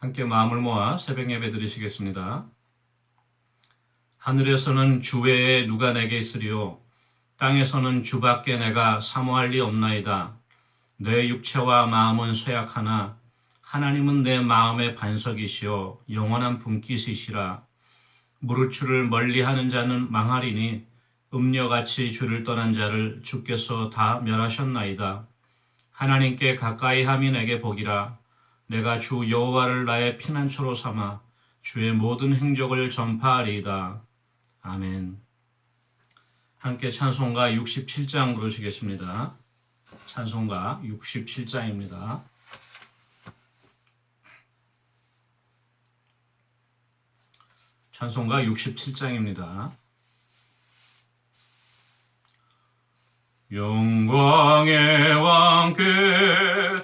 함께 마음을 모아 새벽 예배 드리시겠습니다. 하늘에서는 주 외에 누가 내게 있으리요 땅에서는 주밖에 내가 사모할 리 없나이다. 내 육체와 마음은 쇠약하나 하나님은 내 마음의 반석이시요 영원한 분깃이시라. 무릇 주를 멀리하는 자는 망하리니 음녀같이 주를 떠난 자를 주께서 다 멸하셨나이다. 하나님께 가까이함이 내게 복이라. 내가 주 여호와를 나의 피난처로 삼아 주의 모든 행적을 전파하리이다. 아멘. 함께 찬송가 67장 부르시겠습니다. 찬송가 67장입니다. 찬송가 67장입니다. 영광의 왕께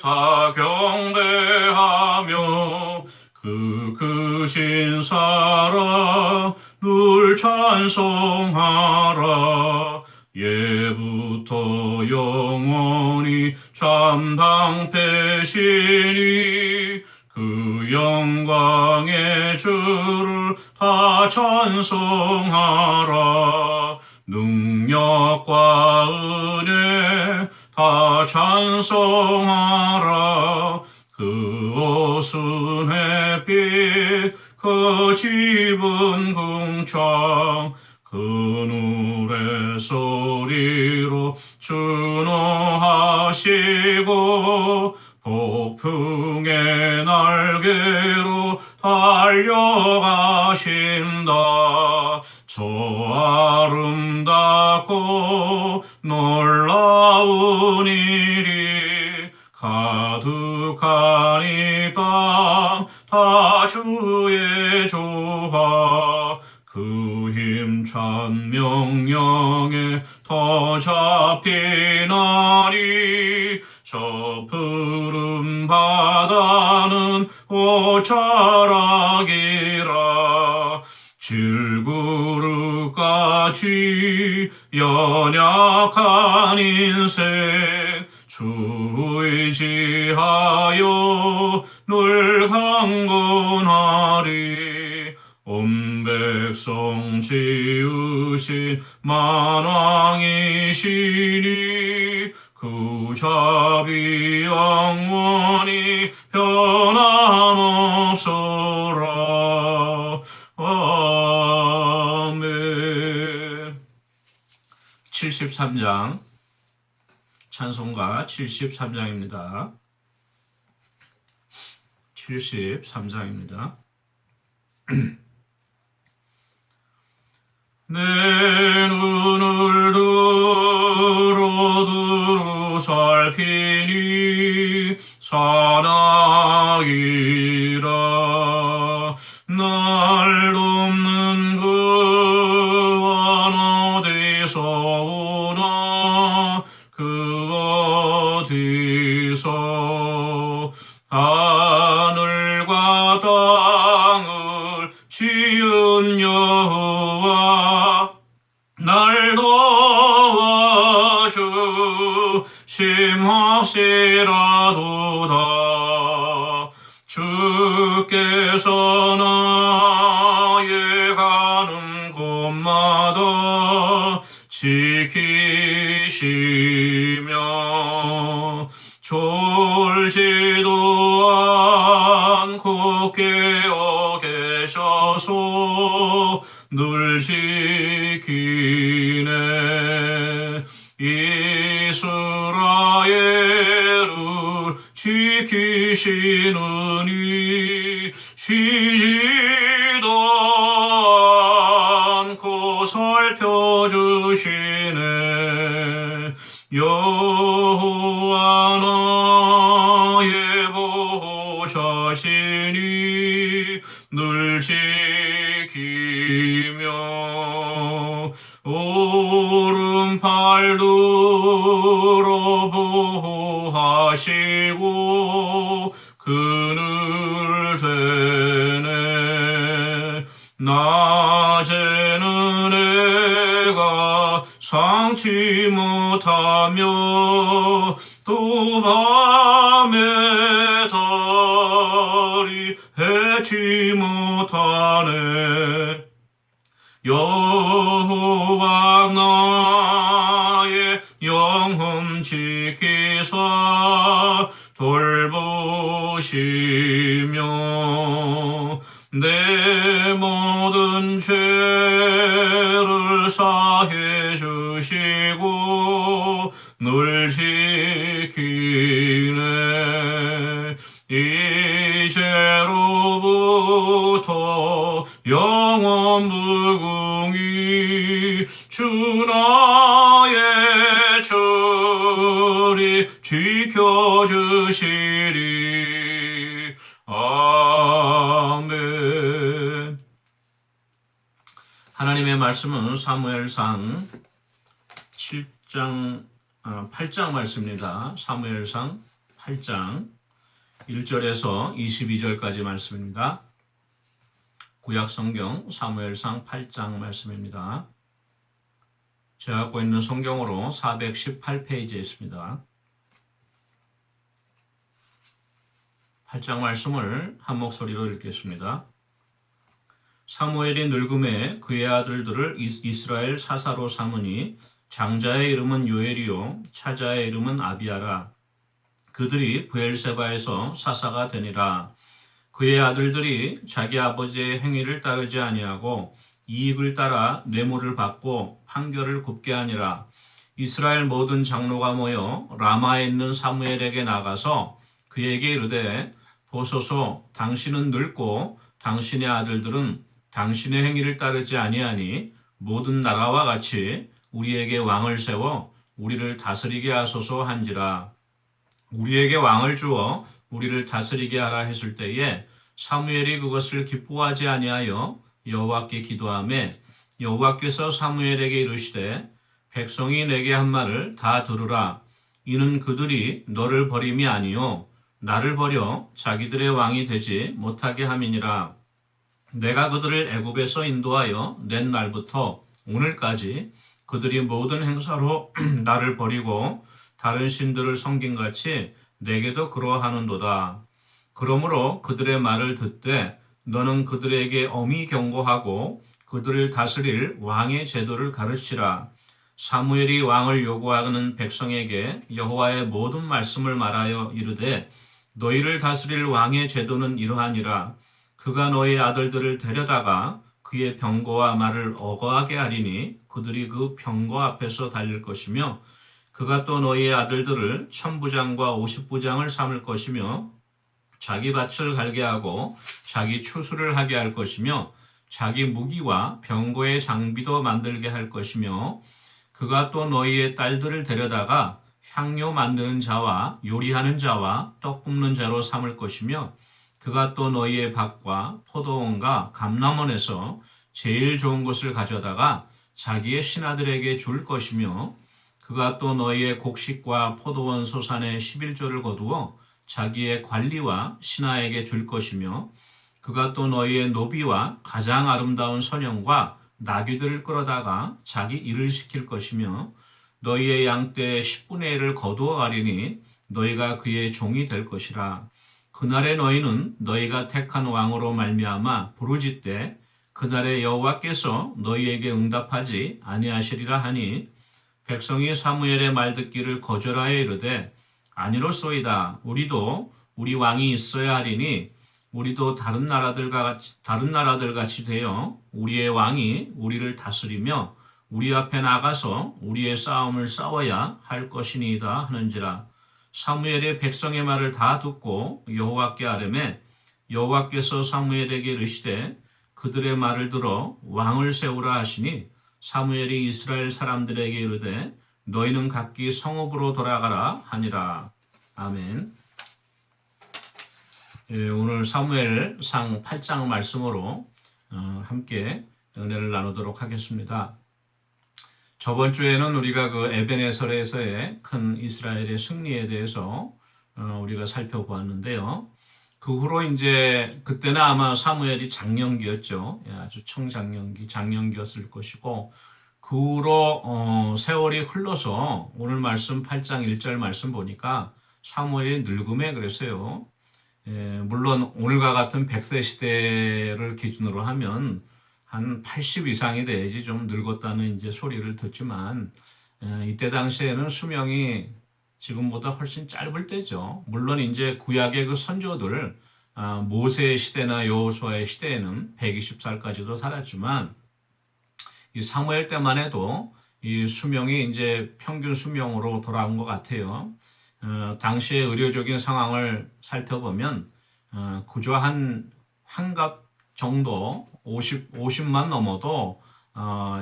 다 경배하며 그 크신 사랑 늘 찬송하라. 예부터 영원히 참당되시니 그 영광의 주를 다 찬송하라. 능력과 은혜 다 찬송하라. 그 옷은 햇빛 그 집은 궁창 그 노래 소리로 준호하시고 폭풍의 날개로 달려가신다. 저 아름답고 놀라운 일이 가득한 이 땅 다 주의 조화. 그 힘찬 명령에 더 잡히나니 저 푸른 바다는 옷자락이라. 질그릇같이 연약한 인생 주 의지하여 늘 강건하리. 온 백성 지으신 만왕이시니 그 자비 영원히 변함없소라. 아멘. 73장 찬송가 73장입니다. 73장입니다. 내 눈을 두루 살피니 사나이라. 날 돕는 그와 어디서 오나. 그 어디서 하늘과 땅을 지은 여호와 날 도와주 심하시라도다. 주께서 나의 가는 곳마다 지키시며 졸지도 않고 깨어 계셔서 늘 지키네. 이스라엘을 지키시느니 쉬지도 않고 살펴주시네. 여호와 나의 보호자시니 늘 지키며 오른팔 들어 보호하시고 그늘 되네. 낮에는 내가 상치 못하며 또 밤에 달 별이 해치 못하네. 여호와 나의 영혼 지키사 돌보시며 내 모든 죄를 사해 주시고 늘 지키네. 이제로부터 영원 무궁히 주 나의 저리 지켜주시리. 아멘. 하나님의 말씀은 사무엘상 8장 말씀입니다. 사무엘상 8장 1절에서 22절까지 말씀입니다. 구약성경 사무엘상 8장 말씀입니다. 제가 갖고 있는 성경으로 418페이지에 있습니다. 8장 말씀을 한 목소리로 읽겠습니다. 사무엘이 늙음에 그의 아들들을 이스라엘 사사로 삼으니 장자의 이름은 요엘이요 차자의 이름은 아비아라. 그들이 브엘세바에서 사사가 되니라. 그의 아들들이 자기 아버지의 행위를 따르지 아니하고 이익을 따라 뇌물을 받고 판결을 굽게 하니라. 이스라엘 모든 장로가 모여 라마에 있는 사무엘에게 나가서 그에게 이르되 보소서 당신은 늙고 당신의 아들들은 당신의 행위를 따르지 아니하니 모든 나라와 같이 우리에게 왕을 세워 우리를 다스리게 하소서 한지라. 우리에게 왕을 주어 우리를 다스리게 하라 했을 때에 사무엘이 그것을 기뻐하지 아니하여 여호와께 기도하매 여호와께서 사무엘에게 이르시되 백성이 내게 한 말을 다 들으라. 이는 그들이 너를 버림이 아니요 나를 버려 자기들의 왕이 되지 못하게 함이니라. 내가 그들을 애굽에서 인도하여 낸 날부터 오늘까지 그들이 모든 행사로 나를 버리고 다른 신들을 섬긴같이 내게도 그러하는도다. 그러므로 그들의 말을 듣되 너는 그들에게 엄히 경고하고 그들을 다스릴 왕의 제도를 가르치라. 사무엘이 왕을 요구하는 백성에게 여호와의 모든 말씀을 말하여 이르되 너희를 다스릴 왕의 제도는 이러하니라. 그가 너희 아들들을 데려다가 그의 병거와 말을 어거하게 하리니 그들이 그 병거 앞에서 달릴 것이며 그가 또 너희의 아들들을 1000부장과 50부장을 삼을 것이며 자기 밭을 갈게 하고 자기 추수를 하게 할 것이며 자기 무기와 병거의 장비도 만들게 할 것이며 그가 또 너희의 딸들을 데려다가 향료 만드는 자와 요리하는 자와 떡 굽는 자로 삼을 것이며 그가 또 너희의 밭과 포도원과 감람원에서 제일 좋은 것을 가져다가 자기의 신하들에게 줄 것이며 그가 또 너희의 곡식과 포도원 소산의 11조를 거두어 자기의 관리와 신하에게 줄 것이며 그가 또 너희의 노비와 가장 아름다운 선영과 나귀들을 끌어다가 자기 일을 시킬 것이며 너희의 양떼의 10분의 1을 거두어 가리니 너희가 그의 종이 될 것이라. 그날에 너희는 너희가 택한 왕으로 말미암아 부르짖되 그날에 여호와께서 너희에게 응답하지 아니하시리라 하니 백성이 사무엘의 말 듣기를 거절하여 이르되 아니로소이다. 우리도 우리 왕이 있어야 하리니 우리도 다른 나라들 같이 되어 우리의 왕이 우리를 다스리며 우리 앞에 나가서 우리의 싸움을 싸워야 할 것이니이다 하는지라. 사무엘의 백성의 말을 다 듣고 여호와께 아뢰매 여호와께서 사무엘에게 이르시되 그들의 말을 들어 왕을 세우라 하시니 사무엘이 이스라엘 사람들에게 이르되 너희는 각기 성읍으로 돌아가라 하니라. 아멘. 오늘 사무엘상 8장 말씀으로 함께 은혜를 나누도록 하겠습니다. 저번 주에는 우리가 그 에벤에설에서의 큰 이스라엘의 승리에 대해서 우리가 살펴보았는데요. 그 후로 이제 그때는 아마 사무엘이 장년기였죠. 아주 장년기였을 것이고 그 후로 세월이 흘러서 오늘 말씀 8장 1절 말씀 보니까 사무엘이 늙음에 그랬어요. 물론 오늘과 같은 100세 시대를 기준으로 하면 한 80 이상이 돼야지 좀 늙었다는 이제 소리를 듣지만 이때 당시에는 수명이 지금보다 훨씬 짧을 때죠. 물론 이제 구약의 그 선조들 모세의 시대나 여호수아의 시대에는 120살까지도 살았지만 이 사무엘 때만 해도 이 수명이 이제 평균 수명으로 돌아온 것 같아요. 당시의 의료적인 상황을 살펴보면 그저 한 환갑 정도 50만 넘어도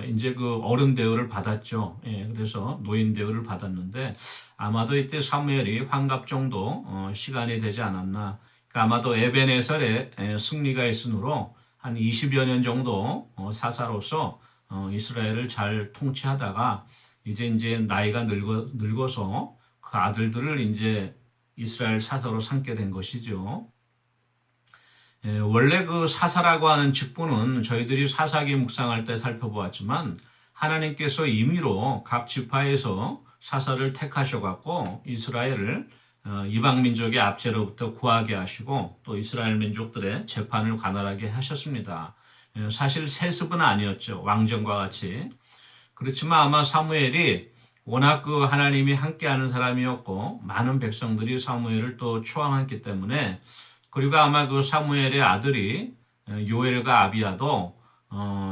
이제 그 어른 대우를 받았죠. 예, 그래서 노인 대우를 받았는데 아마도 이때 사무엘이 환갑 정도 시간이 되지 않았나. 그러니까 아마도 에벤에셀의 승리가 있으므로 한 20여 년 정도 사사로서 이스라엘을 잘 통치하다가 이제 나이가 늙어서 그 아들들을 이제 이스라엘 사사로 삼게 된 것이죠. 원래 그 사사라고 하는 직분은 저희들이 사사기 묵상할 때 살펴보았지만 하나님께서 임의로 각 지파에서 사사를 택하셔갖고 이스라엘을 이방 민족의 압제로부터 구하게 하시고 또 이스라엘 민족들의 재판을 관할하게 하셨습니다. 사실 세습은 아니었죠. 왕정과 같이. 그렇지만 아마 사무엘이 워낙 그 하나님이 함께하는 사람이었고 많은 백성들이 사무엘을 또 초항했기 때문에 그리고 아마 그 사무엘의 아들이 요엘과 아비야도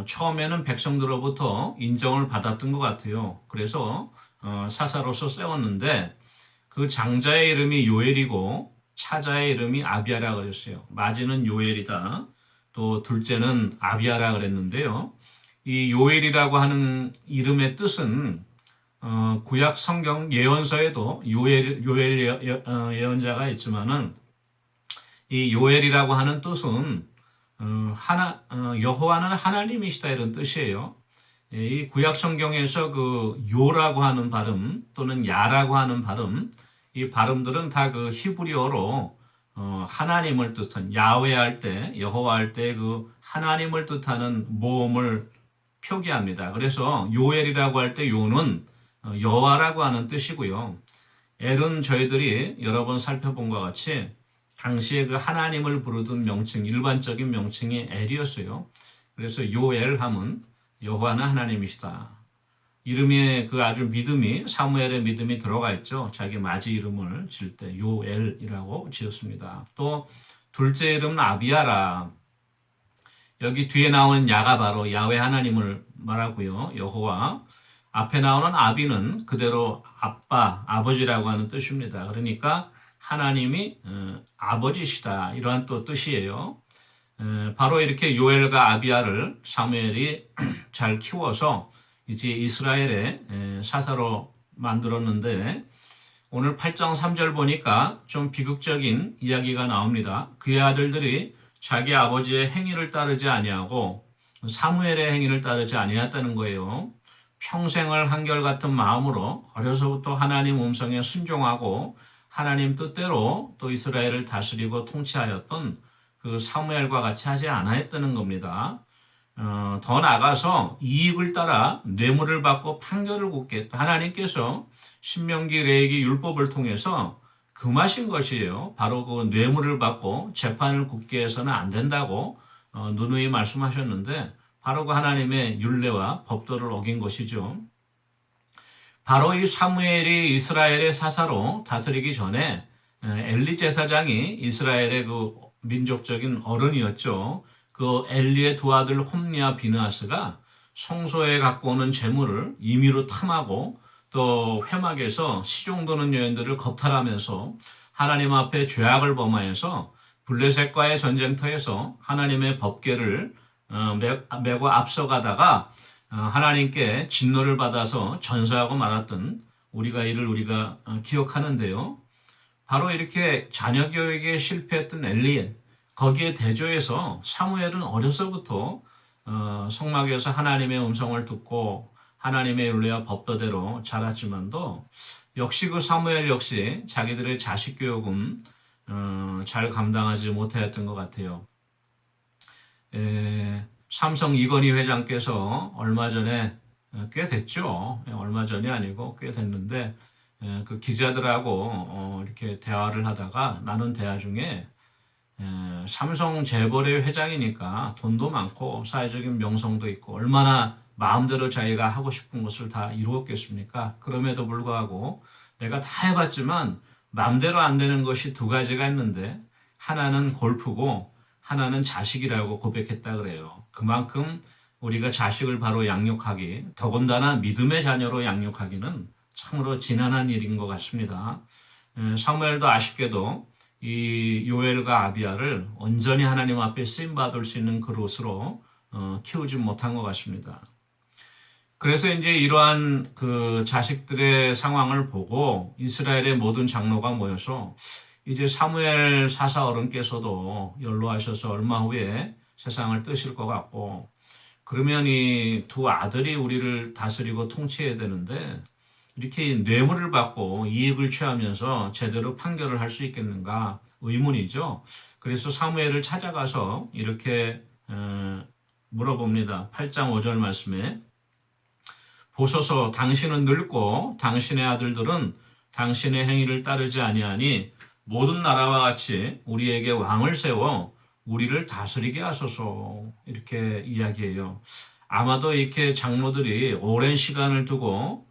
처음에는 백성들로부터 인정을 받았던 것 같아요. 그래서 사사로서 세웠는데 그 장자의 이름이 요엘이고 차자의 이름이 아비야라 그랬어요. 마지는 요엘이다. 또 둘째는 아비야라 그랬는데요. 이 요엘이라고 하는 이름의 뜻은 구약 성경 예언서에도 요엘 예언자가 있지만은 이 요엘이라고 하는 뜻은 여호와는 하나님이시다 이런 뜻이에요. 이 구약 성경에서 그 요라고 하는 발음 또는 야라고 하는 발음 이 발음들은 다 그 히브리어로 하나님을 뜻한 야훼 할 때 여호와 할 때 그 하나님을 뜻하는 모음을 표기합니다. 그래서 요엘이라고 할 때 요는 여호와라고 하는 뜻이고요. 엘은 저희들이 여러 번 살펴본 것 같이 당시에 그 하나님을 부르던 명칭, 일반적인 명칭이 엘이었어요. 그래서 요엘 하면 여호와는 하나님이시다. 이름에 그 아주 믿음이 사무엘의 믿음이 들어가 있죠. 자기 맞이 이름을 질 때 요엘이라고 지었습니다. 또 둘째 이름은 아비야라. 여기 뒤에 나오는 야가 바로 야훼 하나님을 말하고요. 여호와. 앞에 나오는 아비는 그대로 아빠, 아버지라고 하는 뜻입니다. 그러니까 하나님이 아버지시다 이러한 또 뜻이에요. 바로 이렇게 요엘과 아비야를 사무엘이 잘 키워서 이제 이스라엘의 사사로 만들었는데 오늘 8장 3절 보니까 좀 비극적인 이야기가 나옵니다. 그의 아들들이 자기 아버지의 행위를 따르지 아니하고 사무엘의 행위를 따르지 아니했다는 거예요. 평생을 한결같은 마음으로 어려서부터 하나님 음성에 순종하고 하나님 뜻대로 또 이스라엘을 다스리고 통치하였던 그 사무엘과 같이 하지 않았다는 겁니다. 더 나아가서 이익을 따라 뇌물을 받고 판결을 굳게 했다. 하나님께서 신명기 레위기 율법을 통해서 금하신 것이에요. 바로 그 뇌물을 받고 재판을 굳게 해서는 안 된다고 누누이 말씀하셨는데 바로 그 하나님의 율례와 법도를 어긴 것이죠. 바로 이 사무엘이 이스라엘의 사사로 다스리기 전에 엘리 제사장이 이스라엘의 그 민족적인 어른이었죠. 그 엘리의 두 아들 홈리와 비느하스가 성소에 갖고 오는 재물을 임의로 탐하고 또 회막에서 시종도는 여인들을 겁탈하면서 하나님 앞에 죄악을 범하여서 블레셋과의 전쟁터에서 하나님의 법궤를 메고 앞서가다가 하나님께 진노를 받아서 전사하고 말았던 우리가 기억하는데요. 바로 이렇게 자녀 교육에 실패했던 엘리 거기에 대조해서 사무엘은 어려서부터 성막에서 하나님의 음성을 듣고 하나님의 율례와 법도대로 자랐지만도 역시 그 사무엘 역시 자기들의 자식 교육은 잘 감당하지 못하였던 것 같아요. 삼성 이건희 회장께서 얼마 전에 꽤 됐죠. 얼마 전이 아니고 꽤 됐는데 그 기자들하고 이렇게 대화를 하다가 나눈 대화 중에 삼성 재벌의 회장이니까 돈도 많고 사회적인 명성도 있고 얼마나 마음대로 자기가 하고 싶은 것을 다 이루었겠습니까? 그럼에도 불구하고 내가 다 해봤지만 마음대로 안 되는 것이 두 가지가 있는데 하나는 골프고 하나는 자식이라고 고백했다 그래요. 그만큼 우리가 자식을 바로 양육하기, 더군다나 믿음의 자녀로 양육하기는 참으로 지난한 일인 것 같습니다. 사무엘도 아쉽게도 이 요엘과 아비야를 온전히 하나님 앞에 쓰임 받을 수 있는 그릇으로 키우지 못한 것 같습니다. 그래서 이제 이러한 그 자식들의 상황을 보고 이스라엘의 모든 장로가 모여서 이제 사무엘 사사 어른께서도 연로하셔서 얼마 후에 세상을 뜨실 것 같고 그러면 이 두 아들이 우리를 다스리고 통치해야 되는데 이렇게 뇌물을 받고 이익을 취하면서 제대로 판결을 할 수 있겠는가 의문이죠. 그래서 사무엘을 찾아가서 이렇게 물어봅니다. 8장 5절 말씀에 보소서 당신은 늙고 당신의 아들들은 당신의 행위를 따르지 아니하니 모든 나라와 같이 우리에게 왕을 세워 우리를 다스리게 하소서 이렇게 이야기해요. 아마도 이렇게 장로들이 오랜 시간을 두고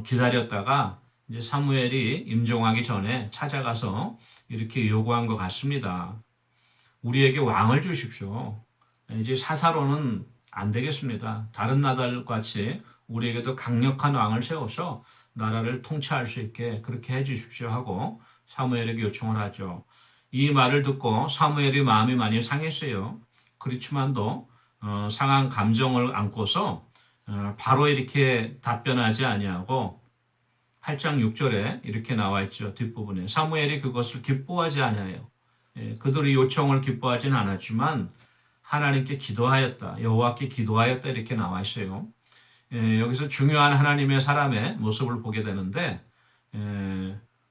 기다렸다가 이제 사무엘이 임종하기 전에 찾아가서 이렇게 요구한 것 같습니다. 우리에게 왕을 주십시오. 이제 사사로는 안 되겠습니다. 다른 나라들 같이 우리에게도 강력한 왕을 세워서 나라를 통치할 수 있게 그렇게 해주십시오 하고 사무엘에게 요청을 하죠. 이 말을 듣고 사무엘이 마음이 많이 상했어요. 그렇지만도 상한 감정을 안고서 바로 이렇게 답변하지 아니하고 8장 6절에 이렇게 나와 있죠. 뒷부분에 사무엘이 그것을 기뻐하지 아니하여 그들의 요청을 기뻐하지는 않았지만 하나님께 기도하였다. 여호와께 기도하였다 이렇게 나와 있어요. 여기서 중요한 하나님의 사람의 모습을 보게 되는데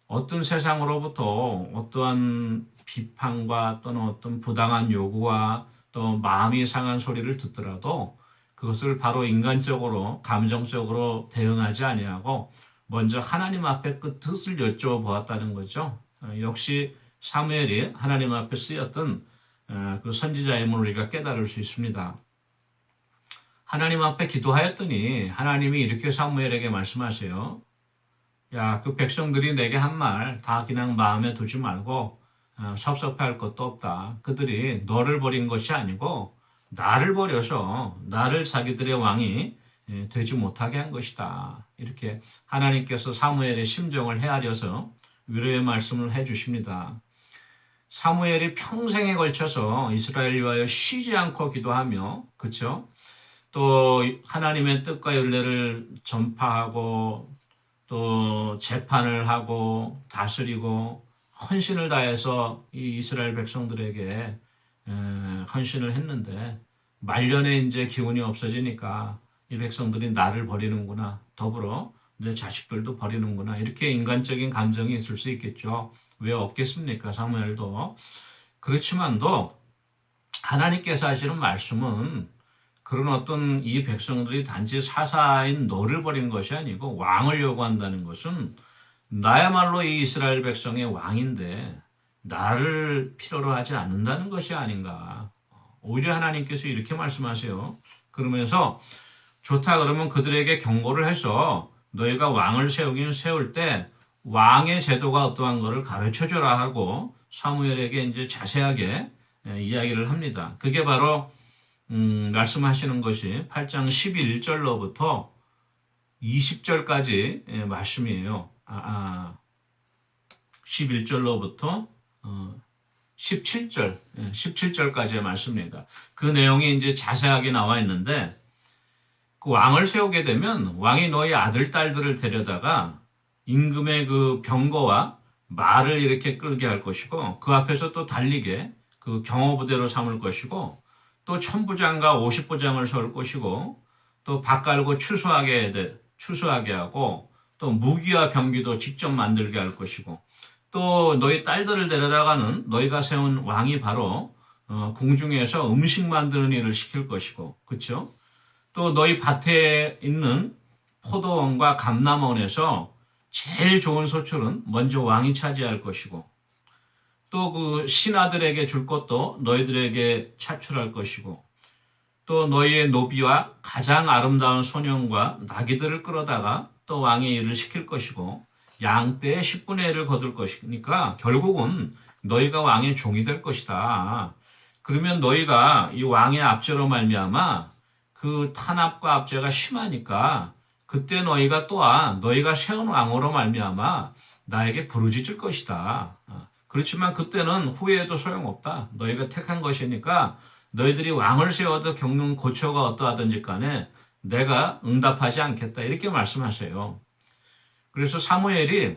어떤 세상으로부터 어떠한 비판과 또는 어떤 부당한 요구와 또 마음이 상한 소리를 듣더라도 그것을 바로 인간적으로 감정적으로 대응하지 아니하고 먼저 하나님 앞에 그 뜻을 여쭤보았다는 거죠. 역시 사무엘이 하나님 앞에 쓰였던 그 선지자임을 우리가 깨달을 수 있습니다. 하나님 앞에 기도하였더니 하나님이 이렇게 사무엘에게 말씀하세요. 야, 그 백성들이 내게 한 말 다 그냥 마음에 두지 말고 섭섭해할 것도 없다. 그들이 너를 버린 것이 아니고 나를 버려서 나를 자기들의 왕이 되지 못하게 한 것이다. 이렇게 하나님께서 사무엘의 심정을 헤아려서 위로의 말씀을 해주십니다. 사무엘이 평생에 걸쳐서 이스라엘 위하여 쉬지 않고 기도하며 그렇죠? 또 하나님의 뜻과 윤례를 전파하고 또 재판을 하고 다스리고 헌신을 다해서 이 이스라엘 백성들에게 헌신을 했는데 말년에 이제 기운이 없어지니까 이 백성들이 나를 버리는구나. 더불어 내 자식들도 버리는구나. 이렇게 인간적인 감정이 있을 수 있겠죠. 왜 없겠습니까? 사무엘도. 그렇지만도 하나님께서 하시는 말씀은 그런 어떤 이 백성들이 단지 사사인 너를 버린 것이 아니고 왕을 요구한다는 것은 나야말로 이 이스라엘 백성의 왕인데 나를 필요로 하지 않는다는 것이 아닌가. 오히려 하나님께서 이렇게 말씀하세요. 그러면서 좋다 그러면 그들에게 경고를 해서 너희가 왕을 세우긴 세울 때 왕의 제도가 어떠한 것을 가르쳐줘라 하고 사무엘에게 이제 자세하게 이야기를 합니다. 그게 바로 말씀하시는 것이 8장 11절로부터 20절까지 말씀이에요. 11절로부터 17절, 17절까지의 말씀입니다. 그 내용이 이제 자세하게 나와 있는데 그 왕을 세우게 되면 왕이 너희 아들, 딸들을 데려다가 임금의 그 병거와 말을 이렇게 끌게 할 것이고 그 앞에서 또 달리게 그 경호부대로 삼을 것이고 또 천부장과 50부장을 세울 것이고 또 밭 갈고 추수하게 하고 또 무기와 병기도 직접 만들게 할 것이고 또 너희 딸들을 데려다가는 너희가 세운 왕이 바로 궁중에서 음식 만드는 일을 시킬 것이고 그렇죠? 또 너희 밭에 있는 포도원과 감람원에서 제일 좋은 소출은 먼저 왕이 차지할 것이고 또 그 신하들에게 줄 것도 너희들에게 차출할 것이고 또 너희의 노비와 가장 아름다운 소년과 나귀들을 끌어다가 또 왕의 일을 시킬 것이고 양떼의 10분의 1을 거둘 것이니까 결국은 너희가 왕의 종이 될 것이다. 그러면 너희가 이 왕의 압제로 말미암아 그 탄압과 압제가 심하니까 그때 너희가 또한 너희가 세운 왕으로 말미암아 나에게 부르짖을 것이다. 그렇지만 그때는 후회해도 소용없다. 너희가 택한 것이니까 너희들이 왕을 세워도 겪는 고초가 어떠하든지 간에 내가 응답하지 않겠다. 이렇게 말씀하세요. 그래서 사무엘이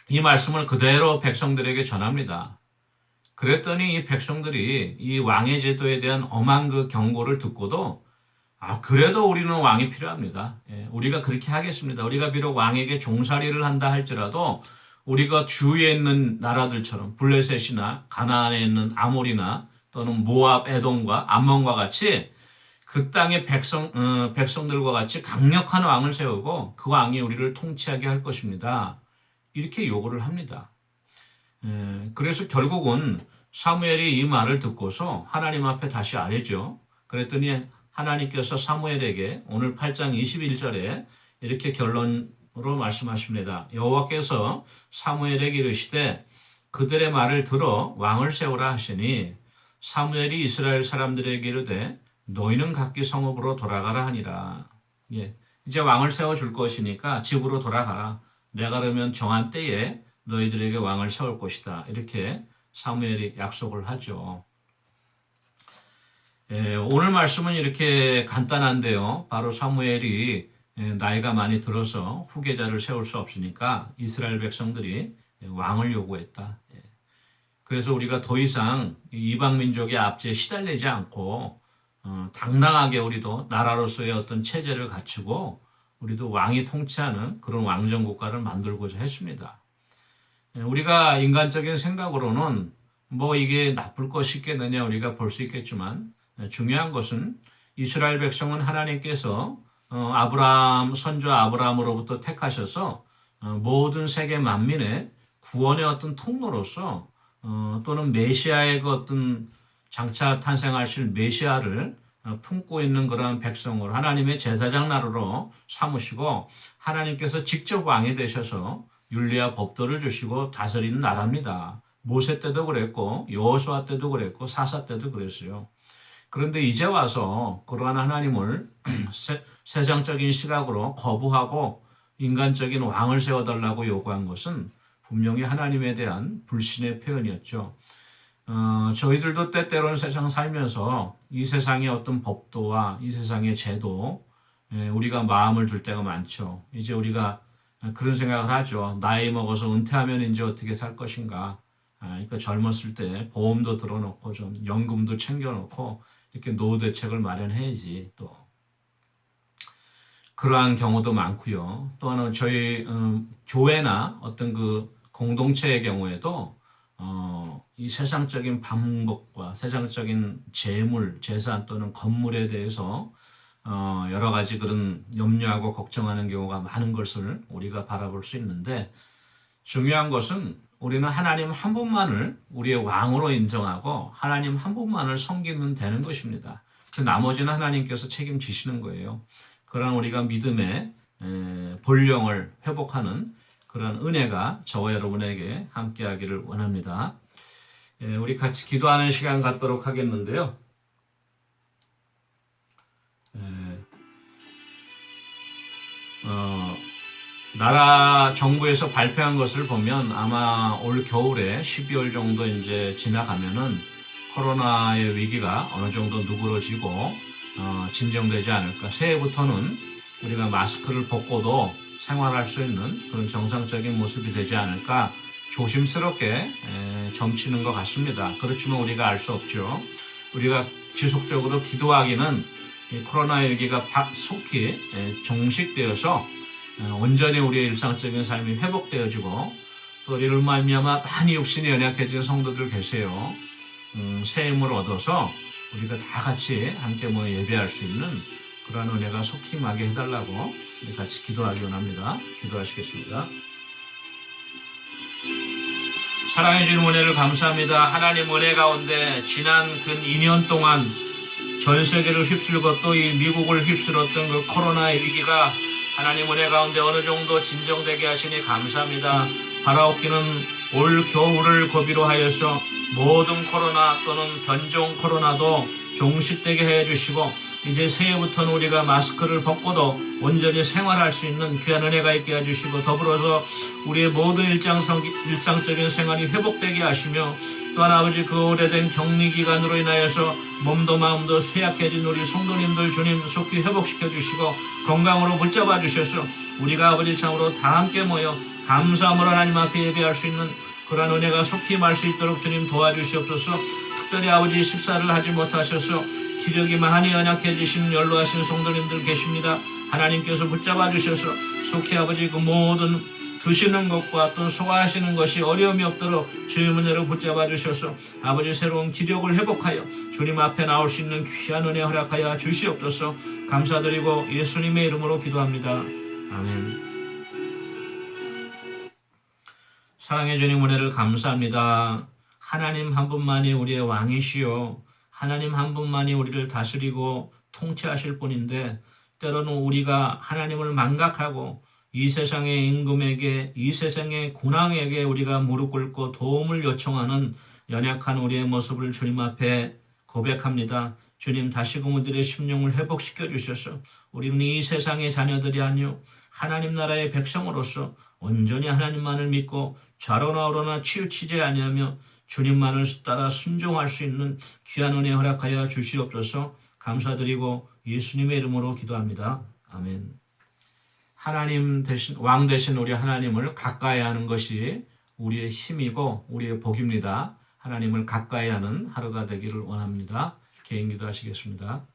이 말씀을 그대로 백성들에게 전합니다. 그랬더니 이 백성들이 이 왕의 제도에 대한 엄한 그 경고를 듣고도 그래도 우리는 왕이 필요합니다. 우리가 그렇게 하겠습니다. 우리가 비록 왕에게 종살이를 한다 할지라도 우리가 주위에 있는 나라들처럼 블레셋이나 가나안에 있는 아몰이나 또는 모압, 에돔과 암몬과 같이 그 땅의 백성들과 같이 강력한 왕을 세우고 그 왕이 우리를 통치하게 할 것입니다. 이렇게 요구를 합니다. 그래서 결국은 사무엘이 이 말을 듣고서 하나님 앞에 다시 아뢰죠. 그랬더니 하나님께서 사무엘에게 오늘 8장 21절에 이렇게 결론으로 말씀하십니다. 여호와께서 사무엘에게 이르시되 그들의 말을 들어 왕을 세우라 하시니 사무엘이 이스라엘 사람들에게 이르되 너희는 각기 성읍으로 돌아가라 하니라. 이제 왕을 세워줄 것이니까 집으로 돌아가라. 내가 그러면 정한 때에 너희들에게 왕을 세울 것이다. 이렇게 사무엘이 약속을 하죠. 오늘 말씀은 이렇게 간단한데요. 바로 사무엘이 나이가 많이 들어서 후계자를 세울 수 없으니까 이스라엘 백성들이 왕을 요구했다. 그래서 우리가 더 이상 이방 민족의 압제에 시달리지 않고 당당하게 우리도 나라로서의 어떤 체제를 갖추고 우리도 왕이 통치하는 그런 왕정 국가를 만들고자 했습니다. 우리가 인간적인 생각으로는 뭐 이게 나쁠 것이 있겠느냐 우리가 볼 수 있겠지만 중요한 것은 이스라엘 백성은 하나님께서 아브라함 선조 아브라함으로부터 택하셔서 모든 세계 만민의 구원의 어떤 통로로서 또는 메시아의 그 어떤 장차 탄생하실 메시아를 품고 있는 그런 백성으로 하나님의 제사장 나라로 삼으시고 하나님께서 직접 왕이 되셔서 율리와 법도를 주시고 다스리는 나라입니다. 모세 때도 그랬고 여호수아 때도 그랬고 사사 때도 그랬어요. 그런데 이제 와서 그러한 하나님을 세상적인 시각으로 거부하고 인간적인 왕을 세워달라고 요구한 것은 분명히 하나님에 대한 불신의 표현이었죠. 저희들도 때때로는 세상 살면서 이 세상의 어떤 법도와 이 세상의 제도, 우리가 마음을 둘 때가 많죠. 이제 우리가 그런 생각을 하죠. 나이 먹어서 은퇴하면 이제 어떻게 살 것인가. 그러니까 젊었을 때 보험도 들어놓고 좀 연금도 챙겨놓고 이렇게 노후 대책을 마련해야지 또. 그러한 경우도 많고요. 또 하나 저희 교회나 어떤 그 공동체의 경우에도 이 세상적인 방법과 세상적인 재물, 재산 또는 건물에 대해서 여러 가지 그런 염려하고 걱정하는 경우가 많은 것을 우리가 바라볼 수 있는데 중요한 것은 우리는 하나님 한 분만을 우리의 왕으로 인정하고 하나님 한 분만을 섬기면 되는 것입니다. 그 나머지는 하나님께서 책임지시는 거예요. 그러한 우리가 믿음의 본령을 회복하는 그런 은혜가 저와 여러분에게 함께하기를 원합니다. 우리 같이 기도하는 시간 갖도록 하겠는데요. 나라 정부에서 발표한 것을 보면 아마 올 겨울에 12월 정도 이제 지나가면은 코로나의 위기가 어느 정도 누그러지고 진정되지 않을까. 새해부터는 우리가 마스크를 벗고도 생활할 수 있는 그런 정상적인 모습이 되지 않을까 조심스럽게 점치는 것 같습니다. 그렇지만 우리가 알 수 없죠. 우리가 지속적으로 기도하기는 이 코로나 위기가 속히 종식되어서 온전히 우리의 일상적인 삶이 회복되어지고 또 이를 말미암아 많이 육신이 연약해진 성도들 계세요. 새 힘을 얻어서 우리가 다 같이 함께 모여 예배할 수 있는 그러한 은혜가 속히 임하게 해달라고 같이 기도하기 원합니다. 기도하시겠습니다. 사랑해 주신 은혜를 감사합니다. 하나님 은혜 가운데 지난 근 2년 동안 전 세계를 휩쓸고 또 이 미국을 휩쓸었던 그 코로나의 위기가 하나님 은혜 가운데 어느 정도 진정되게 하시니 감사합니다. 바라옵기는 올 겨울을 고비로 하여서 모든 코로나 또는 변종 코로나도 종식되게 해주시고 이제 새해부터는 우리가 마스크를 벗고도 온전히 생활할 수 있는 귀한 은혜가 있게 해주시고 더불어서 우리의 모든 일상적인 생활이 회복되게 하시며 또한 아버지 그 오래된 격리기간으로 인하여서 몸도 마음도 쇠약해진 우리 성도님들 주님 속히 회복시켜 주시고 건강으로 붙잡아 주셔서 우리가 아버지 참으로 다 함께 모여 감사함으로 하나님 앞에 예배할 수 있는 그러한 은혜가 속히 임할 수 있도록 주님 도와주시옵소서. 특별히 아버지 식사를 하지 못하셔서 기력이 많이 연약해지신 연로하신 성도님들 계십니다. 하나님께서 붙잡아 주셔서 속히 아버지 그 모든 드시는 것과 또 소화하시는 것이 어려움이 없도록 주님 은혜로 붙잡아 주셔서 아버지 새로운 기력을 회복하여 주님 앞에 나올 수 있는 귀한 은혜 허락하여 주시옵소서. 감사드리고 예수님의 이름으로 기도합니다. 아멘. 사랑해 주님 은혜를 감사합니다. 하나님 한 분만이 우리의 왕이시요 하나님 한 분만이 우리를 다스리고 통치하실 분인데 때로는 우리가 하나님을 망각하고 이 세상의 임금에게 이 세상의 군왕에게 우리가 무릎 꿇고 도움을 요청하는 연약한 우리의 모습을 주님 앞에 고백합니다. 주님 다시금 우리들의 심령을 회복시켜 주셔서 우리는 이 세상의 자녀들이 아니요 하나님 나라의 백성으로서 온전히 하나님만을 믿고 좌로나 우로나 치우치지 아니하며 주님만을 따라 순종할 수 있는 귀한 은혜 허락하여 주시옵소서. 감사드리고 예수님의 이름으로 기도합니다. 아멘. 하나님 대신 왕 되신 우리 하나님을 가까이 하는 것이 우리의 힘이고 우리의 복입니다. 하나님을 가까이 하는 하루가 되기를 원합니다. 개인 기도하시겠습니다.